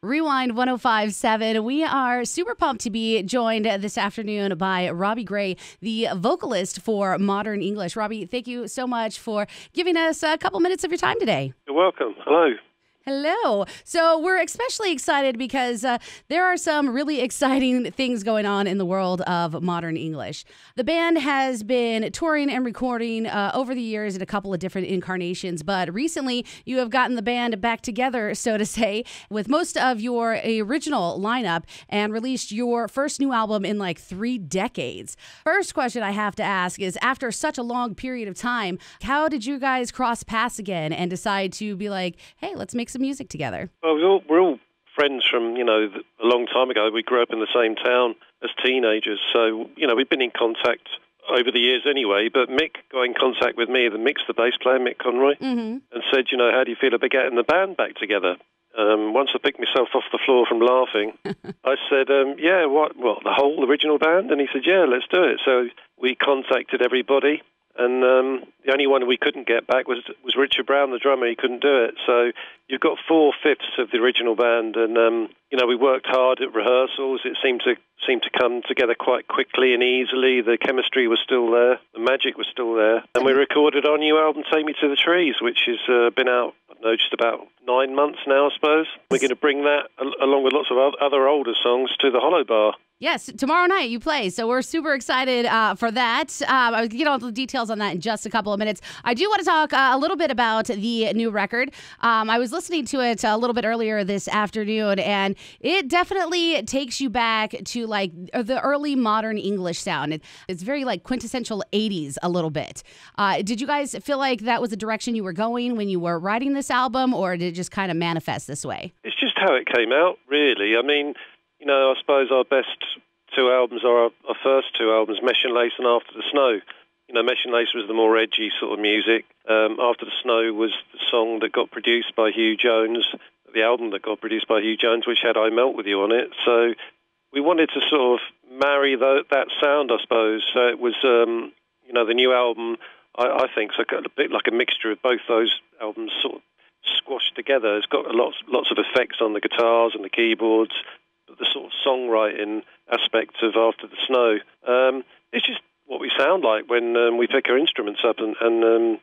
Rewind 1057. We are super pumped to be joined this afternoon by Robbie Gray, the vocalist for Modern English. Robbie, thank you so much for giving us a couple minutes of your time today. You're welcome. Hello. Hello. So we're especially excited because there are some really exciting things going on in the world of modern English. The band has been touring and recording over the years in a couple of different incarnations, but recently you have gotten the band back together, so to say, with most of your original lineup and released your first new album in like 3 decades. First question I have to ask is, after such a long period of time, how did you guys cross paths again and decide to be like, hey, let's make some music together? Well, we're all friends from, a long time ago. We grew up in the same town as teenagers. So, we've been in contact over the years anyway. But Mick got in contact with me, Mick's the bass player, Mick Conroy, and said, how do you feel about getting the band back together? Once I picked myself off the floor from laughing, I said, what, the whole original band? And he said, yeah, let's do it. So we contacted everybody. And the only one we couldn't get back was Richard Brown, the drummer. He couldn't do it. So you've got 4/5 of the original band, and we worked hard at rehearsals. It seemed to come together quite quickly and easily. The chemistry was still there, the magic was still there, and we recorded our new album, "Take Me to the Trees," which has been out, just about 9 months now, I suppose. We're going to bring that along with lots of other older songs to the Hollow Bar. Yes, tomorrow night you play, so we're super excited for that. I'll get all the details on that in just a couple of minutes. I do want to talk a little bit about the new record. I was listening to it a little bit earlier this afternoon, and it definitely takes you back to like the early modern English sound. It's very like quintessential 80s a little bit. Did you guys feel like that was the direction you were going when you were writing this album, or did it just kind of manifest this way? It's just how it came out, really. I mean, I suppose our best 2 albums are our first 2 albums, Mesh and Lace and After the Snow. Mesh and Lace was the more edgy sort of music. After the Snow was the song that got produced by Hugh Jones, the album that got produced by Hugh Jones, which had I Melt With You on it. So we wanted to sort of marry that sound, I suppose. So it was, the new album, I think, is a bit like a mixture of both those albums sort of squashed together. It's got lots of effects on the guitars and the keyboards, the sort of songwriting aspect of After the Snow. It's just what we sound like when we pick our instruments up and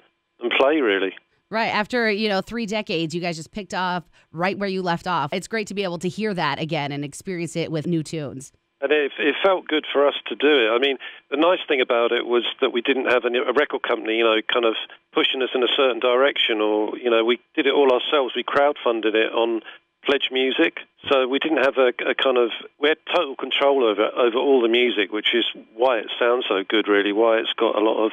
play, really. Right. After, 3 decades, you guys just picked up right where you left off. It's great to be able to hear that again and experience it with new tunes. And it felt good for us to do it. I mean, the nice thing about it was that we didn't have a record company, kind of pushing us in a certain direction, or, we did it all ourselves. We crowdfunded it on Pledge Music, so we didn't have we had total control over all the music, which is why it sounds so good, really, why it's got a lot of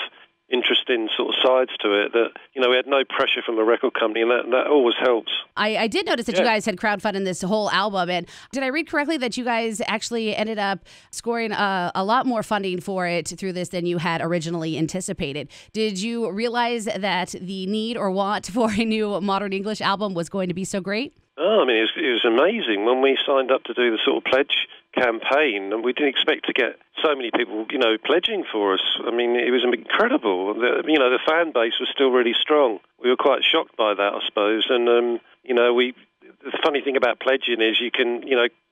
interesting sort of sides to it, that, we had no pressure from a record company, and that always helps. I did notice that you guys had crowdfunded this whole album, and did I read correctly that you guys actually ended up scoring a lot more funding for it through this than you had originally anticipated? Did you realize that the need or want for a new modern English album was going to be so great? Oh, I mean, it was amazing when we signed up to do the sort of pledge campaign, and we didn't expect to get so many people, pledging for us. I mean, it was incredible. The fan base was still really strong. We were quite shocked by that, I suppose. And, the funny thing about pledging is you can,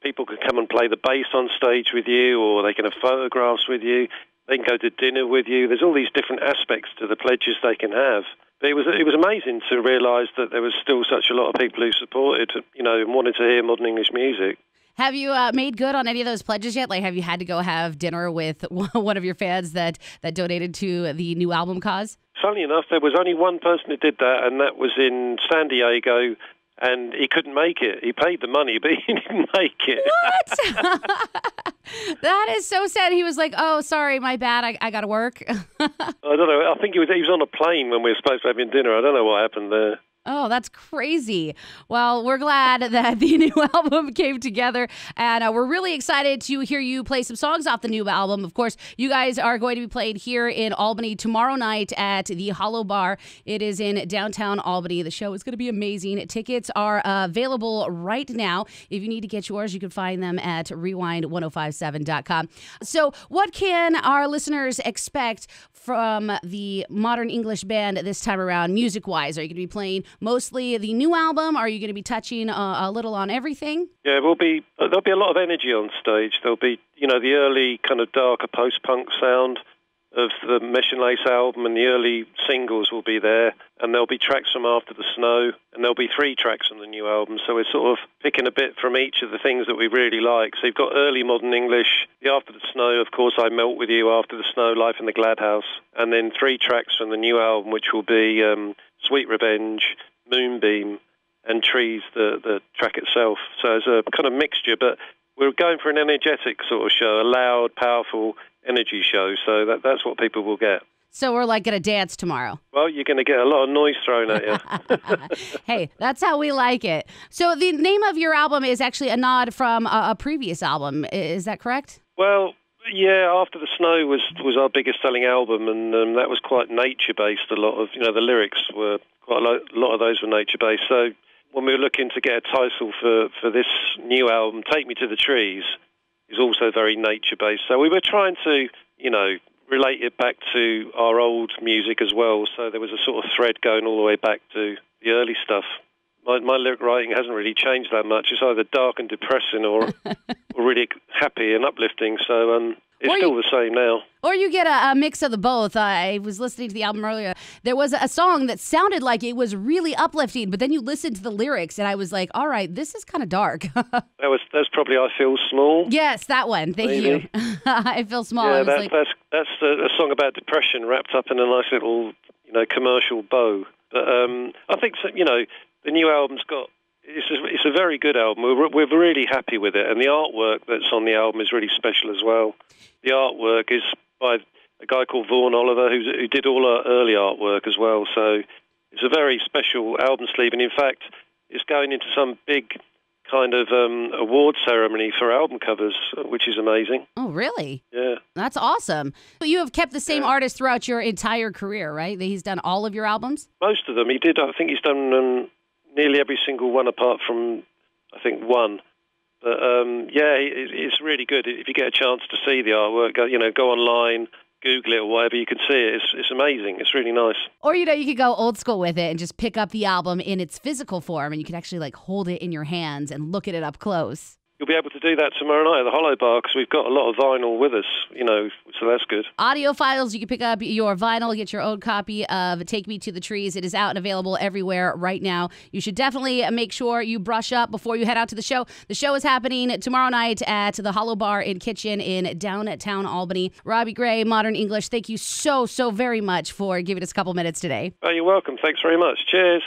people can come and play the bass on stage with you, or they can have photographs with you. They can go to dinner with you. There's all these different aspects to the pledges they can have. But it was amazing to realise that there was still such a lot of people who supported, and wanted to hear modern English music. Have you made good on any of those pledges yet? Like, have you had to go have dinner with one of your fans that donated to the new album cause? Funnily enough, there was only one person who did that, and that was in San Diego, and he couldn't make it. He paid the money, but he didn't make it. What? That is so sad. He was like, oh, sorry, my bad. I got to work. I don't know. I think he was on a plane when we were supposed to have dinner. I don't know what happened there. Oh, that's crazy. Well, we're glad that the new album came together, and we're really excited to hear you play some songs off the new album. Of course, you guys are going to be played here in Albany tomorrow night at the Hollow Bar. It is in downtown Albany. The show is going to be amazing. Tickets are available right now. If you need to get yours, you can find them at rewind1057.com. So what can our listeners expect from the Modern English Band this time around, music-wise? Are you going to be playing mostly the new album? Are you going to be touching a little on everything? Yeah, there'll be a lot of energy on stage. There'll be, the early kind of darker post-punk sound of the Mesh and Lace album, and the early singles will be there, and there'll be tracks from After the Snow, and there'll be 3 tracks on the new album, so we're sort of picking a bit from each of the things that we really like. So you've got early modern English, the After the Snow, of course, I Melt With You, After the Snow, Life in the Glad House, and then 3 tracks from the new album, which will be Sweet Revenge, Moonbeam, and Trees, the track itself. So it's a kind of mixture, but we're going for an energetic sort of show, a loud, powerful energy show, so that's what people will get. So we're like going to dance tomorrow. Well, you're going to get a lot of noise thrown at you. Hey, that's how we like it. So the name of your album is actually a nod from a previous album. Is that correct? Well, yeah, After the Snow was our biggest selling album, and that was quite nature-based. A lot of, the lyrics were quite a lot of those were nature-based. So when we were looking to get a title for this new album, Take Me to the Trees, is also very nature-based. So we were trying to, relate it back to our old music as well. So there was a sort of thread going all the way back to the early stuff. My lyric writing hasn't really changed that much. It's either dark and depressing or really happy and uplifting. So it's still the same now. Or you get a mix of the both. I was listening to the album earlier. There was a song that sounded like it was really uplifting, but then you listened to the lyrics, and I was like, all right, this is kind of dark. That's probably I Feel Small. Yes, that one. Thank you. I Feel Small. Yeah, that's a song about depression wrapped up in a nice little, commercial bow. But I think, the new album's it's a very good album. We're really happy with it, and the artwork that's on the album is really special as well. The artwork is by a guy called Vaughan Oliver, who did all our early artwork as well. So it's a very special album sleeve, and in fact, it's going into some big kind of award ceremony for album covers, which is amazing. Oh, really? Yeah. That's awesome. You have kept the same artist throughout your entire career, right? He's done all of your albums? Most of them. He did. I think he's done nearly every single one apart from, I think, one. But, it's really good. If you get a chance to see the artwork, go online, Google it or whatever, you can see it. It's amazing. It's really nice. Or, you could go old school with it and just pick up the album in its physical form, and you can actually, hold it in your hands and look at it up close. You'll be able to do that tomorrow night at the Hollow Bar because we've got a lot of vinyl with us, so that's good. Audiophiles, you can pick up your vinyl, get your own copy of Take Me to the Trees. It is out and available everywhere right now. You should definitely make sure you brush up before you head out to the show. The show is happening tomorrow night at the Hollow Bar and Kitchen in downtown Albany. Robbie Gray, Modern English, thank you so very much for giving us a couple minutes today. Oh, you're welcome. Thanks very much. Cheers.